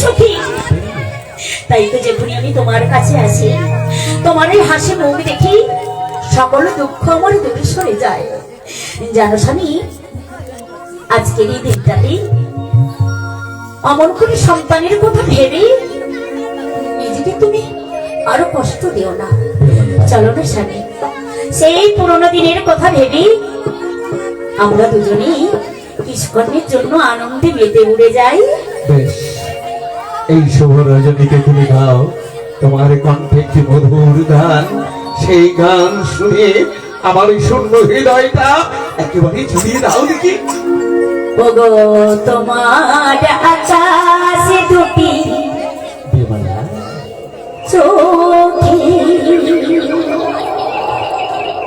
সখী। তাই তো যখনই আমি তোমার কাছে আসি, তোমার এই হাসি মুখ দেখি সকল দুঃখ আমার দূরে সরে যায়। জানো স্বামী, আজকের এই দিনটাতে অমন করে সন্তানের কথা ভেবে নিজেকে তুমি আরো কষ্ট দিও না। চলো না স্বামী, সেই পুরোনো দিনের কথা ভেবে আমরা দুজনেই কিশকর্ণের জন্য আনন্দে মেতে উড়ে যাই। বেশ, এই শুভ রজনীতে তুমি গাও তোমার কণ্ঠে কি মধুর গান। সেই গান শুনে আমার এই শূন্য হৃদয়টা একেবারে ঝুলিয়ে দাও দেখি। ওগো তোমার আকাশে দুটি বিমলা চোখে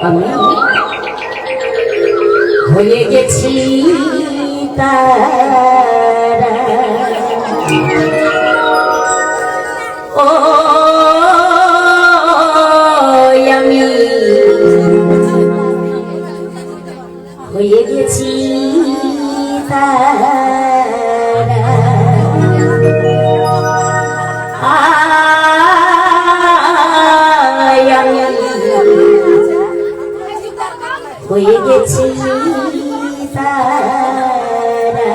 আমি হয়ে গেছি তারা। ও আমি হয়ে গেছি তারা। আমি হয়ে গেছি তারা।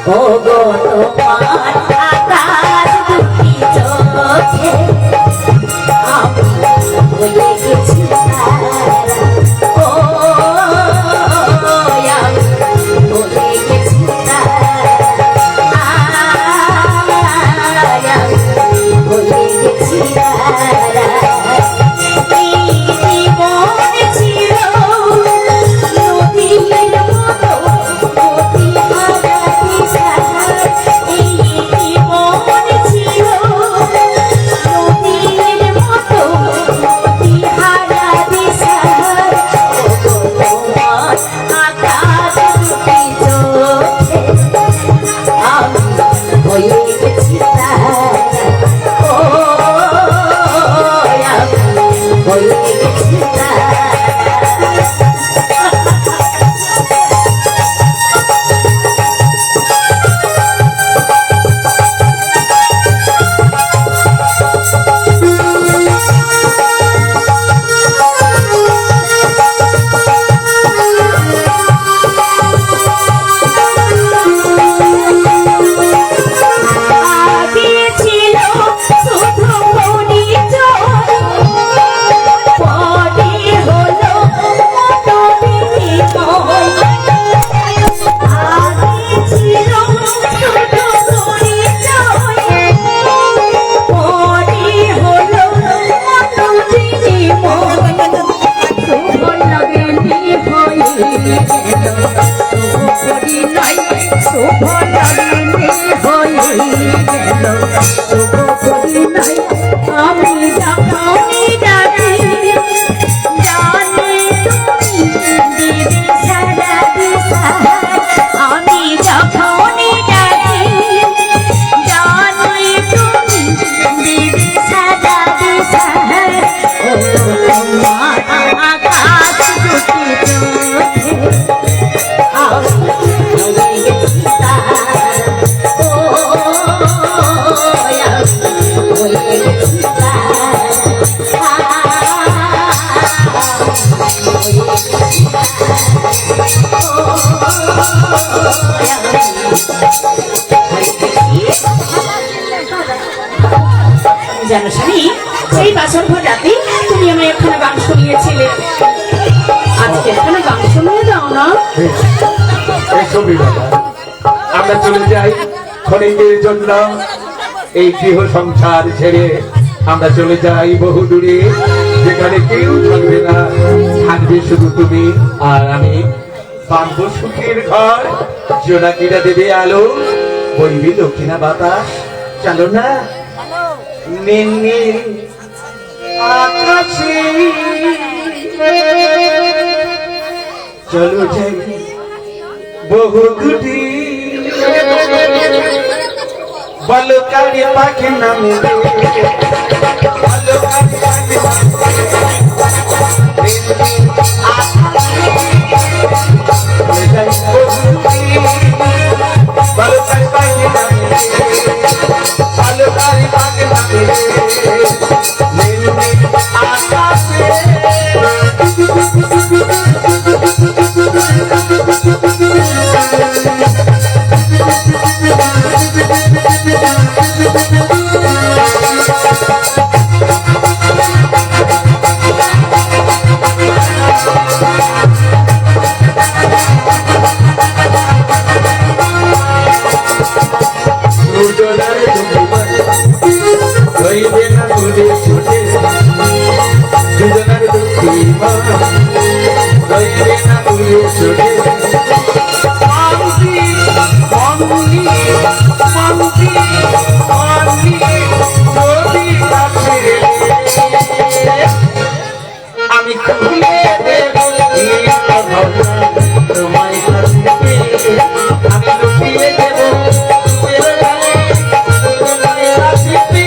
ও গো তোমার আকাশ দুটি চোখে আমি হয়ে গেছি তারা। ও আমি হয়ে গেছি তারা। আমি হয়ে গেছি তারা। জানো স্বামী, সেই বাসর ভোর রাতে তুমি আমার এখানে মাংস নিয়েছিলে, আজকে এখানে মাংস নিয়ে যাও না। আমরা চলে যাই ক্ষণিকের জন্য এই গৃহ সংসার ছেড়ে। আমরা চলে যাই বহু দূরে, যেখানে কেউ থাকবে না, থাকবে শুধু তুমি আর আমি। বাঁধবো সুখের ঘর, জোনাকিরা দেবে আলো, বইবি দক্ষিণা বাতাস। চলো না নীল আকাশে, চলো যাই বহু দুটি বালুকারি পাখি নামে বালুকারি চলে মান্তি মান্তি মান্তি মান্তি যদি কাছে আমি খুলে দেব এই কথা তোমায় কাছে আমি লুকিয়ে দেব তোমার গালে তোমায় আসিতে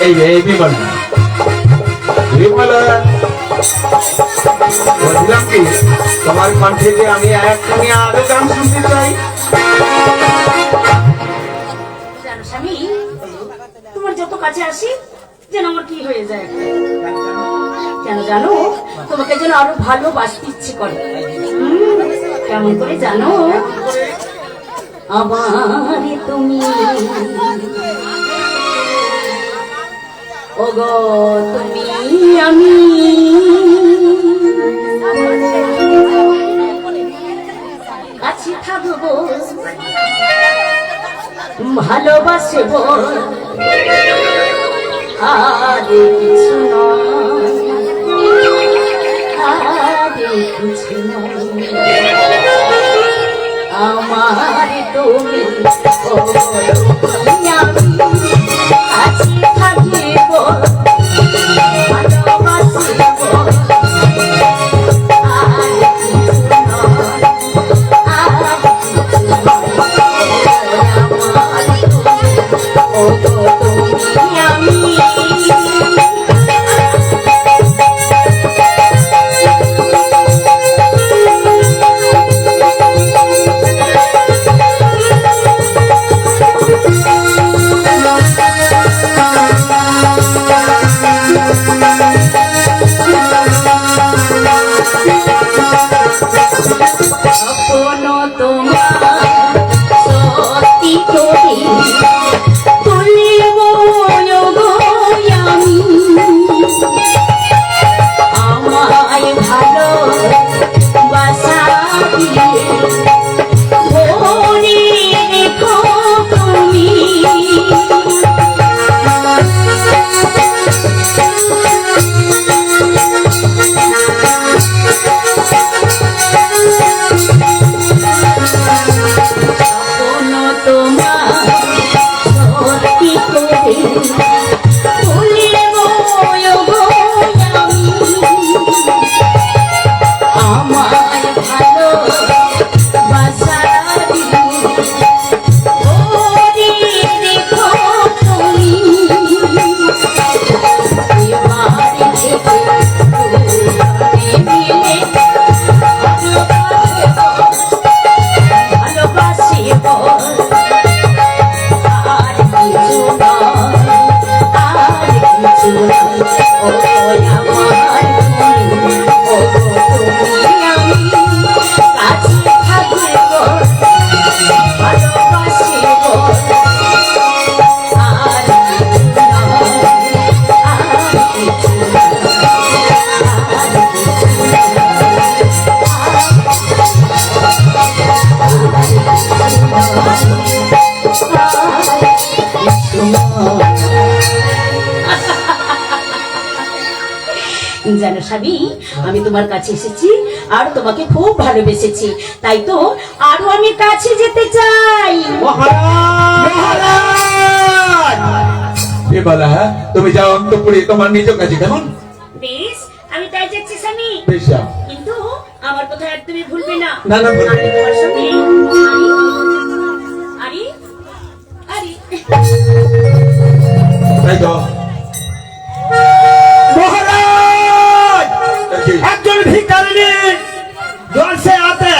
এই রে বিমলা বিমলা বলছিলাম কি তোমার কণ্ঠে যে আমি একখানি আরো গান শুনতে চাই। জানো স্বামী, তোমার যত কাছে আসি যেন আমার কি হয়ে যায়, কেন জানো তোমাকে যেন আরো ভালোবাসতে ইচ্ছে করে। কেমন করে জানো, আমার তুমি ওগো তুমি আমি কাছে থাকবো ভালোবাসবো আর কিছু নয়, আর কিছু নয়। আমার তুমি ওগো তুমি আমি কাছে থাকবো ভালোবাসবো আর কিছু নয়, আর কিছু নয়। আমার তুমি ওগো তুমি আমি স্বপ্ন তোমার সত্যি করে তুলিব গো আমি, আমায় ভালোবাসা দিয়ে ভরে রেখো তুমি। স্বপ্ন তোমার সত্যি করে তুলিব গো আমি, আমায় ভালোবাসা দিয়ে ভরে রেখো তুমি। এবার থেকে দুজনে মিলে ভালোবাসিবো আর কিছু নয়, আর কিছু নয়। ও আমার তুমি ওগো তুমি আমি কাছে থাকবো ভালোবাসিবো আর কিছু নয়, আর কিছু নয়, আর কিছু জানো স্বামী, আমি তোমার কাছে এসেছি আর তোমাকে খুব ভালোবেসেছি, তাই তো আরো আমি কাছে যেতে চাই। বিমলা তুমি যাও অন্তঃপুরে তোমার নিজ কাছে, কেমন? বেশ, আমি তাই যাচ্ছি স্বামী, বেশ যাও। কিন্তু আমার কথা একদমই ভুলবে না। না, না, ভুলবো না। আমি তোমার সঙ্গে আরে আরে তাই তো একজন ভিখারিনী জলসে আছে,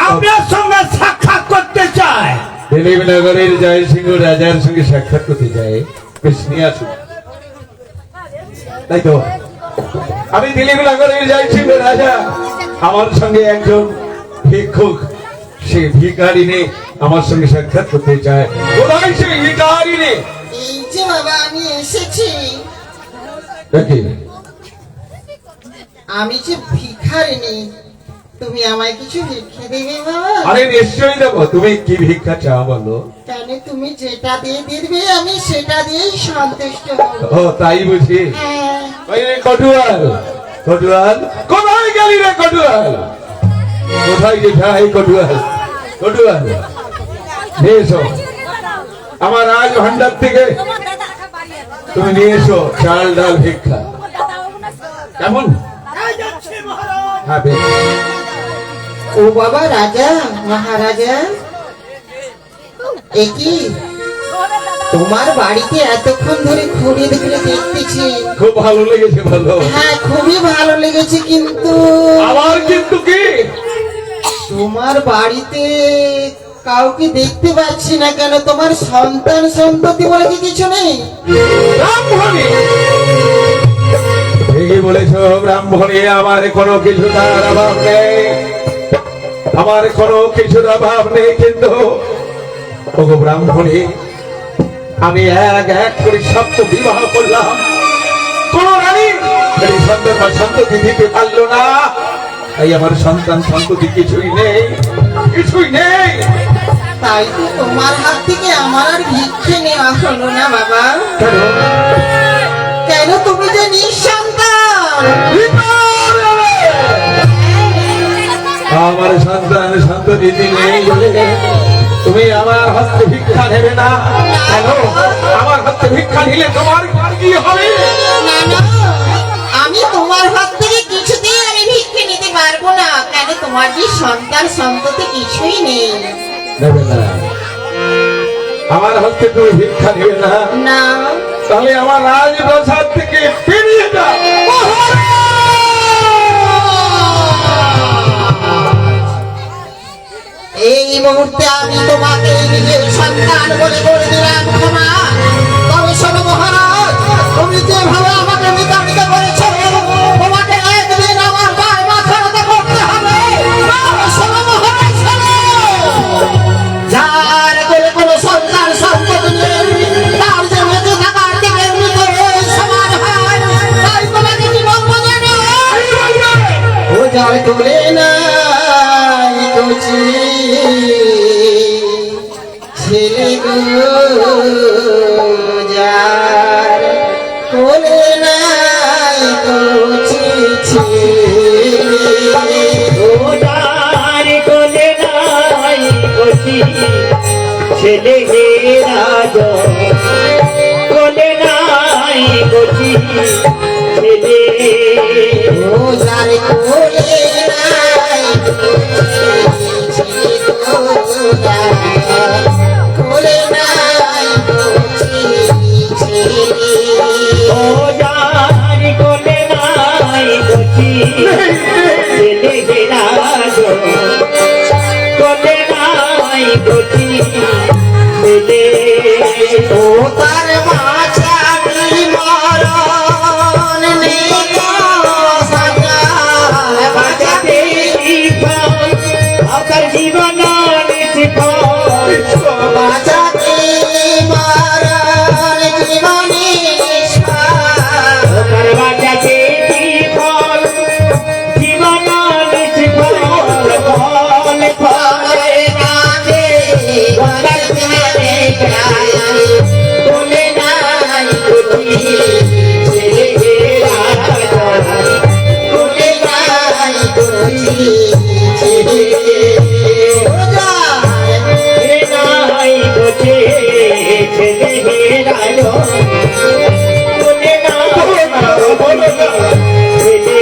আপনার সঙ্গে সাক্ষাৎ করতে চায়। দিলীপ নগরের জয় সিংহ রাজার সঙ্গে সাক্ষাৎ করতে যায়, বেশ নিয়ে আসুন। তাই তো আমি দিলীপ নগরের জয় সিংহ রাজা, আমার সঙ্গে একজন ভিক্ষুক সে ভিখারিনী আমার সঙ্গে সাক্ষাৎ করতে চায়। কোথায় সেই ভিখারিনী? এই যে বাবা আমি এসেছি, দেখি আমি যে ভিখারিনী, তুমি আমায় কিছু ভিক্ষে দেবে বাবা? আরে নিশ্চয়ই দেবো। তুমি কি ভিক্ষা চাও বলো? কেন তুমি যেটা দিয়ে দিবে আমি সেটা দিয়েই সন্তুষ্ট হব। ও তাই বুঝি। হ্যাঁ, ওই রে কটুয়াল, কটুয়াল কোথায় গেলি রে কটুয়াল? কোথায় যাই কটুয়াল? কটুয়াল নিয়ে এসো আমার রাজ ভান্ডার থেকে, তুমি নিয়ে এসো চাল ডাল ভিক্ষা। কেমন? হ্যাঁ বেশ। ও বাবা রাজা মহারাজা, একই তোমার বাড়িতে এতক্ষণ ধরে ঘুরে ঘুরে দেখতেছি। খুব ভালো লেগেছে বলো? হ্যাঁ খুবই ভালো লেগেছে, কিন্তু আমার কিন্তু কি তোমার বাড়িতে কাউকে দেখতে পাচ্ছি না কেন? তোমার সন্তান সন্ততি বলে কি কিছু নেই? ব্রাহ্মণী, ঠিকই বলেছ ব্রাহ্মণী, আমার কোনো কিছু তার অভাব নেই, আমার কোনো কিছুর অভাব নেই। কিন্তু ওগো ব্রাহ্মণী, আমি এক এক করে সপ্ত বিবাহ করলাম, কোন রানী এই সন্তান বা সন্ততি দিতে পারলো না। তাই আমার সন্তান সন্ততি কিছুই নেই, কিছুই নেই। তাই তো তোমার হাত থেকে আমার আর ভিক্ষে নেওয়া হলো না বাবা। কেন? কেন তুমি যে নিঃসন্তান। আমার সন্তান সন্ততি নেই বলে তুমি আমার হস্তে ভিক্ষা নেবে না? কেন? আমার হস্তে ভিক্ষা নিলে তোমার কি হবে? না না, আমি তোমার হাত থেকে কিছুতেই আমি ভিক্ষে নিতে পারবো না। কেন? তোমার যে সন্তান সন্ততি কিছুই নেই। নেবে না? আমার হস্তে তুমি ভিক্ষা নেবে না? না, তাহলে আমার রাজপ্রাসাদ থেকে বেরিয়ে যাও। এই মুহূর্তে আমি তোমাকে নিজের সন্তান বলে বলে দিলাম ক্ষমা। তবে শোনো মহারাজ, তুমি যেভাবে আমাকে বিতাড়িত করেছো, তোমাকে একদিন আমার গায়ে মাথা নত করতে হবে। তবে শোনো মহারাজ, শোনো। যার কোলে কোনো সন্তান সন্ততি নেই, তার যে বেঁচে থাকার দিকে মৃত সমান হয়। তাই তোমাকে কি বলবো জানো? ও যার কোলে নাই কচি ছেলে গো, যার কোলে নাই কচি ছেলে। ওটার কোলে নাই কচি ছেলে হে রাজ, কোলে নাই কচি ছেলে। ও যার কোলে নাই কচি ছেলে গো, যার কোলে নাই কচি ছেলে। ওটার কোলে নাই কচি ছেলে হে রাজ, কোলে নাই কচি ছেলে। ও তার মাঝারি মরণ নেই গো সাজা। বাঁচাতে বিফল, আপনার জীবন নিষ্ফল। বাঁচাতে মরণ জীবনে নিষ্ফল। আপনার বাঁচাতে বিফল, জীবন নিষ্ফল। ফল ফলে কাঁদে বলে কাঁদে কাঁদে, কোলে নাই কচি ছেলে হে রাজ, কোলে নাই কচি ছেলে। ও যার হে নাই কচি ছেলে হে রাজ, কোলে নাই ছেলে।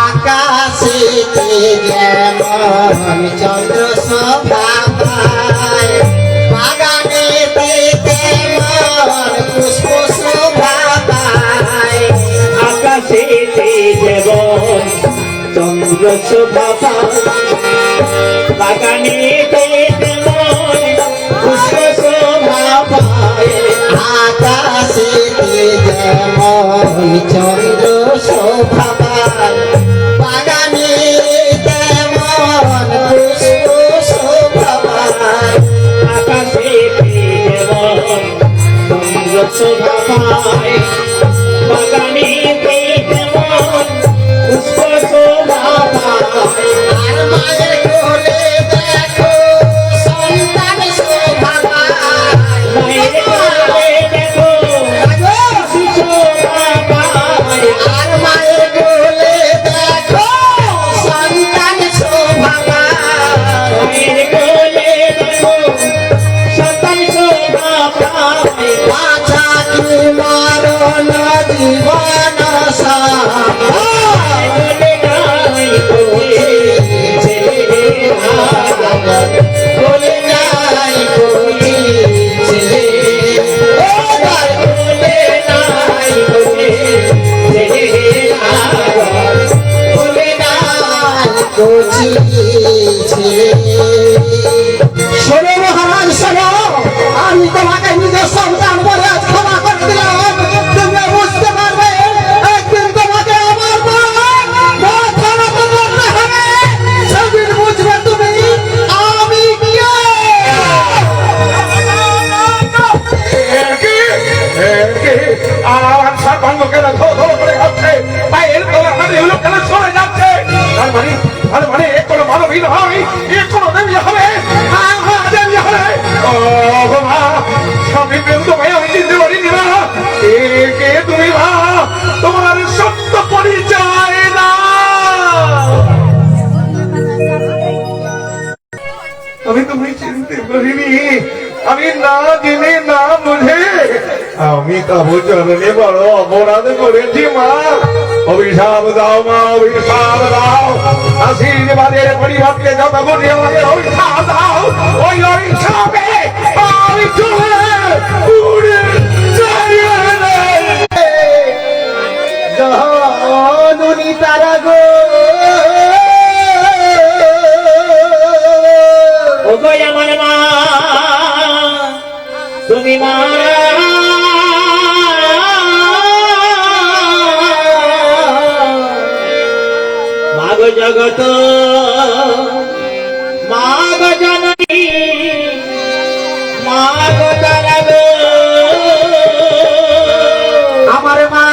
আকাশেতে যেমন চন্দ্র শোভা পায়, বাগানেতে তেমন পুষ্প শোভা পায়। আকাশেতে যেমন চন্দ্র শোভা পায়, বাগানেতে তেমন পুষ্প শোভা পায়। আকাশেতে যেমন চন্দ্র শোভা পায়, বাগানে তেমন গন্ধ কেন ধো ধো করে খাচ্ছে, পায়ের তলা হাড়িগুলো কেন সরে যাচ্ছে? তার মানে এ কোনো মানবীন হয়, এ কোনো দেবী হবে, দেবী হবে। ও মা, স্বামী প্রেম তোমায় আমি চিনতে পারিনি মা। কে তুমি মা? তোমার সত্য পরিচয় না। আমি তুমি চিনতে পারিনি, আমি না জেনে না বুঝে আমি তবু চরণে বড় অপরাধ করেছি মা। অভিশাপ দাও মা, অভিশাপ দাও। আশীর্বাদের পরিবর্তে যত গুণে আমাকে অভিশাপ দাও, ওই অভিশাপে আমি চলে উড়ে যাই। জননী তারা গো ও গো আমার মা, তুমি মা, মাগো জগত, মাগো জননী, মাগো তারা গো, আমার মা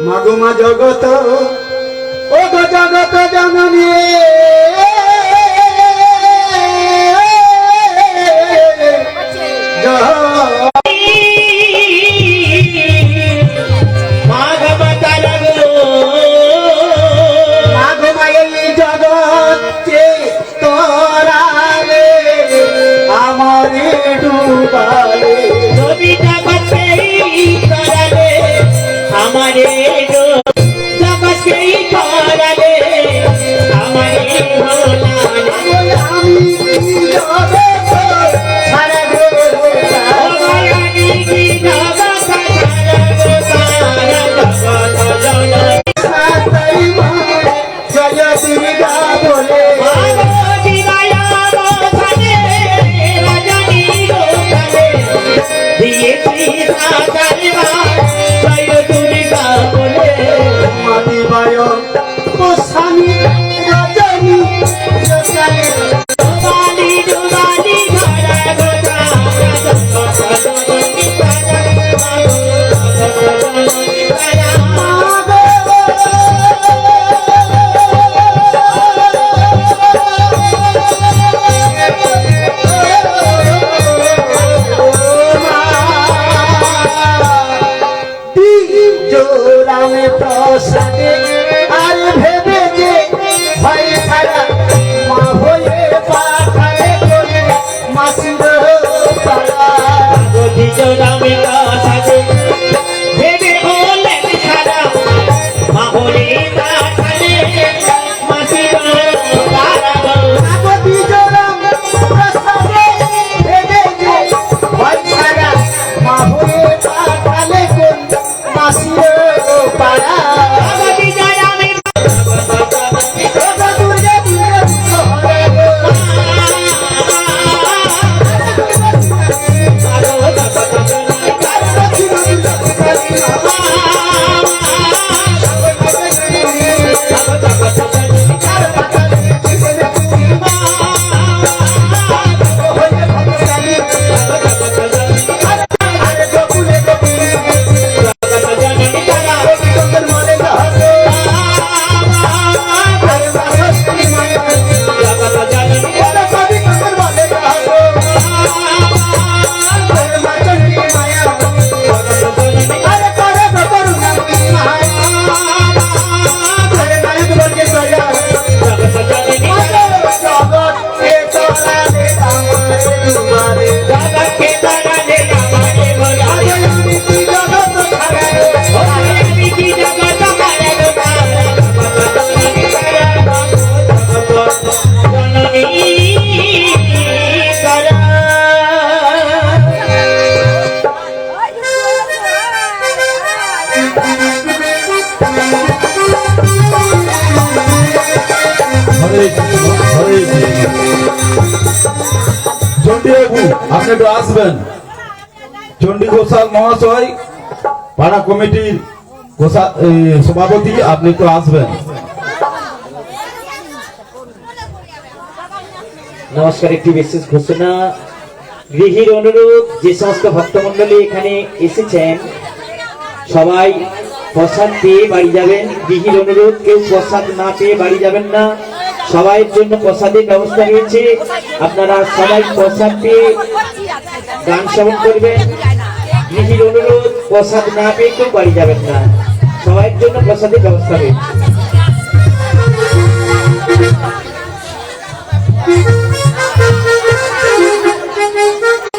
মাগো মা জগত, ও গো জগত জননী, মাগো তারা গো, মাগো মা এই জগতে তোরালে আমারে ডুবালে, তুমি জগতেই করালে আমারে গো, জগতেই করালে আমারে ভোলালে। আমি জগতে সারা গো ও মায়াবী কি জগৎ সারা গো সারা জগৎ জননী। সাতাই মারে জয় দুর্গা বলে, মাগো দিবায়া বসানে রজনী গোপালে, দিয়েছি সাতাই মা জয় দুর্গা বলে। মাদিবায় গোস্বামী রজনী সকালে, ডুবালি ডুবালি ধরা গো সারা জগৎ জননী তারা, মাগো জননী তারা। জোরামে প্রসাদে আর ভেবে যে ভয় ছাড়া মা হয়ে পাঠায় করে মাসির পাড়া, গদি জোড়ামে কাছে ভেবে বললেন সারা মাহলে পাঠালে মাসির পাড়া গো। আগতি জোরাম প্রসাদে ভেবে যে ভয় ছাড়া মা হয়ে পাঠালে কোন মাসির পাড়া, গদি জোড়ামে ওগো দুর্গে দুর্গে হরে গো, চন্ডীবাবু আপনি একটু আসবেন। চন্ডী ঘোষাল মহাশয় পাড়া কমিটির সভাপতি, আপনি একটু আসবেন। নমস্কার। একটি বিশেষ ঘোষণা, গৃহীর অনুরোধ, যে সমস্ত ভক্তমন্ডলী এখানে এসেছেন সবাই প্রসাদ পেয়ে বাড়ি যাবেন। গৃহীর অনুরোধ, কেউ প্রসাদ না পেয়ে বাড়ি যাবেন না, সবাইয়ের জন্য প্রসাদের ব্যবস্থা রয়েছে। আপনারা সবাই প্রসাদ পেয়ে গান শ্রবণ করবেন। গৃহীর অনুরোধ, প্রসাদ না পেয়ে কেউ বাড়ি যাবেন না, সবাইয়ের জন্য প্রসাদের ব্যবস্থা রয়েছে।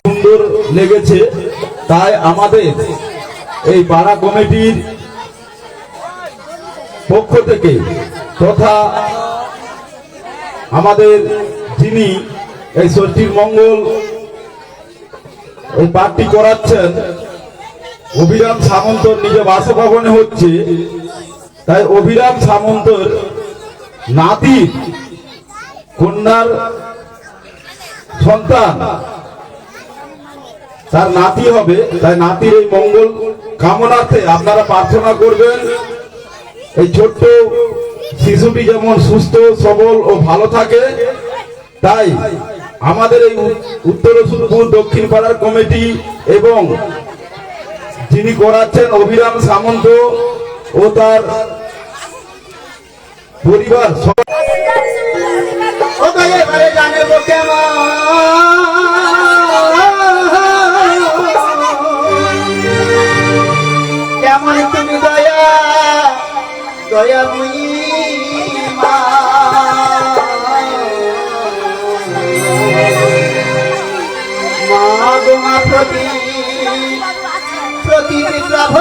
সুন্দর লেগেছে, তাই আমাদের এই পাড়া কমিটির পক্ষ থেকে তথা আমাদের যিনি এই ষষ্ঠীর মঙ্গল এই পাঠটি করাচ্ছেন অভিরাম সামন্তর নিজ বাসভবনে হচ্ছে, তাই অভিরাম সামন্তর নাতির কন্যার সন্তান, তার নাতি হবে, তাই নাতির এই মঙ্গল কামনার্থে আপনারা প্রার্থনা করবেন। এই ছোট্ট শিশুটি যেমন সুস্থ সবল ও ভালো থাকে, তাই আমাদের এই উত্তর রসুলপুর দক্ষিণ পাড়ার কমিটি এবং যিনি করাচ্ছেন অভিরাম সামন্ত ও তার পরিবার ও গো এবারে জানবো কেমন কেমন তুমি দয়া দয়া মা গো মা প্রতি প্রতি বিপ্লব